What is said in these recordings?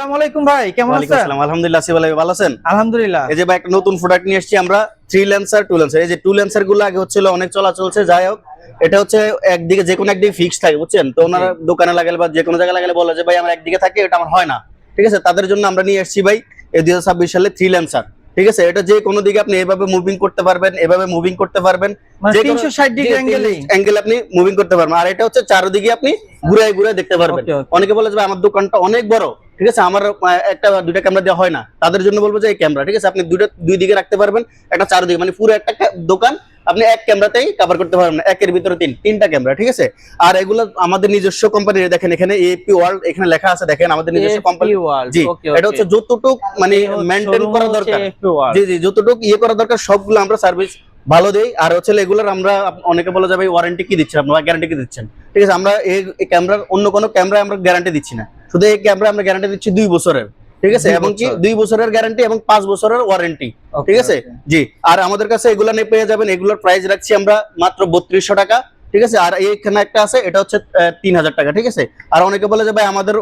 আসসালামু আলাইকুম ভাই, কেমন ওয়ালাইকুম আছেন? আসসালাম। আলহামদুলিল্লাহ, আসিফ ভাই ভালো আছেন? আলহামদুলিল্লাহ। এই যে ভাই একটা নতুন প্রোডাক্ট নিয়ে এসেছি আমরা, 3 ল্যান্সার 2 ল্যান্সার। এই যে 2 ল্যান্সার গুলো আগে হচ্ছিল অনেক চলা চলছে, যাই হোক এটা হচ্ছে একদিকে যে কোনো একদিকে ফিক্স থাকে, বুঝছেন তো। ওনারা দোকানে লাগালে বা যে কোনো জায়গায় লাগালে বলে যে ভাই আমার একদিকে থাকে, এটা আমার হয় না। ঠিক আছে, তাদের জন্য আমরা নিয়ে এসেছি ভাই এই 2026 সালে 3 ল্যান্সার। ঠিক আছে, এটা যে কোনো দিকে আপনি এভাবে মুভিং করতে পারবেন, এভাবে মুভিং করতে পারবেন, মানে যে 360 ডিগ্রি অ্যাঙ্গেল আপনি মুভিং করতে পারবেন। আর এটা হচ্ছে চারদিকে আপনি ঘুরাই ঘুরাই দেখতে পারবেন। Okay, okay. অনেকে বলে যে ভাই আমার দোকানটা অনেক বড়, ঠিক আছে, আমার একটা দুইটা ক্যামেরা দেওয়া হয় না, তাদের জন্য বলবো যে এই ক্যামেরা, ঠিক আছে, আপনি দুই দিকে রাখতে পারবেন, একটা চারদিকে, মানে পুরো একটা দোকান আপনি এক ক্যামেরাতেই কভার করতে পারবেন না, একের ভিতরে তিনটা ক্যামেরা, ঠিক আছে। আর এগুলো আমাদের নিজস্ব কোম্পানির, দেখেন এখানে এপি ওয়ার্ল্ড এখানে লেখা আছে, দেখেন আমাদের নিজস্ব কোম্পানি। জি, এটা হচ্ছে যতটুক মানে মেইনটেইন করা দরকার, জি জি, যতটুক ইয়ে করা দরকার সবগুলো আমরা সার্ভিস ভালো দেই। আর হচ্ছে এগুলোর আমরা, অনেকে বলে যাবে ওয়ারেন্টি কি দিচ্ছেন আপনারা, গ্যারান্টি কি দিচ্ছেন, ঠিক আছে। আমরা এই ক্যামেরার অন্য কোনো ক্যামেরা আমরা গ্যারান্টি দিচ্ছি না, শুধু এই ক্যামেরা আমরা গ্যারান্টি দিচ্ছি 2 বছরের, ঠিক আছে, এবং কি 2 বছরের গ্যারান্টি এবং 5 বছরের ওয়ারেন্টি, ঠিক আছে। জি, আর আমাদের কাছে এগুলো নিয়ে পেয়ে যাবেন, এগুলোর প্রাইস রাখছি আমরা মাত্র 3200 টাকা, ঠিক আছে। আর এইখানে একটা আছে, এটা হচ্ছে 3000 টাকা, ঠিক আছে। আর অনেকে বলে যে ভাই আমাদের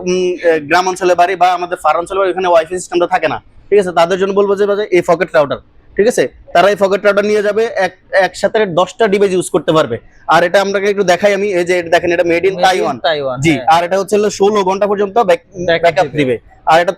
গ্রাম অঞ্চলে বাড়ি বা আমাদের ফার অঞ্চলে বাড়ি, এখানে ওয়াইফাই সিস্টেমটা থাকে না, ঠিক আছে, তাদের জন্য বলবো যে এই পকেট রাউটার, ঠিক আছে, তারা এই পকেট রাউটার নিয়ে যাবে, একসাথে 10টা ডিভাইস ইউজ করতে পারবে। আর এটা আপনাকে একটু দেখাই আমি, এই যে দেখেন এটা মেড ইন তাইওয়ান, জি। আর এটা হচ্ছে 16 ঘন্টা পর্যন্ত ব্যাকআপ দিবে। আর এটা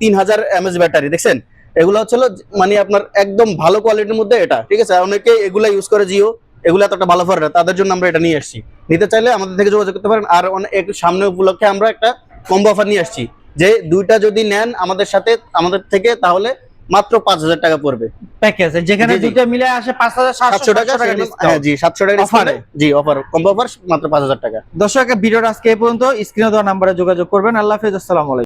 3000 mAh ব্যাটারি, দেখছেন। এগুলো হচ্ছে মানে আপনার একদম ভালো কোয়ালিটির মধ্যে এটা, ঠিক আছে। আর অনেকে এগুলা ইউজ করে জিও, এগুলো এতটা ভালো ফর না, তাদের জন্য আমরা এটা নিয়ে আসছি। নিতে চাইলে আমাদের থেকে যোগাযোগ করতে পারেন। আর একটু সামনে উপলক্ষে আমরা একটা কম্বো অফার নিয়ে আসছি, যে দুইটা যদি নেন আমাদের সাথে, আমাদের থেকে, তাহলে মাত্র 5000 টাকা পড়বে প্যাকেজ, যেখানে দুটো মিলে আসে 5700 টাকা। হ্যাঁ জি, 700 টাকা অফারে, জি অফার, কম্বো অফার মাত্র 5000 টাকা। দর্শক, ভিডিওটা আজকে এই পর্যন্ত। স্ক্রিনে দেওয়া নম্বরে যোগাযোগ করবেন। আল্লাহ হাফেজ, আসসালামু আলাইকুম।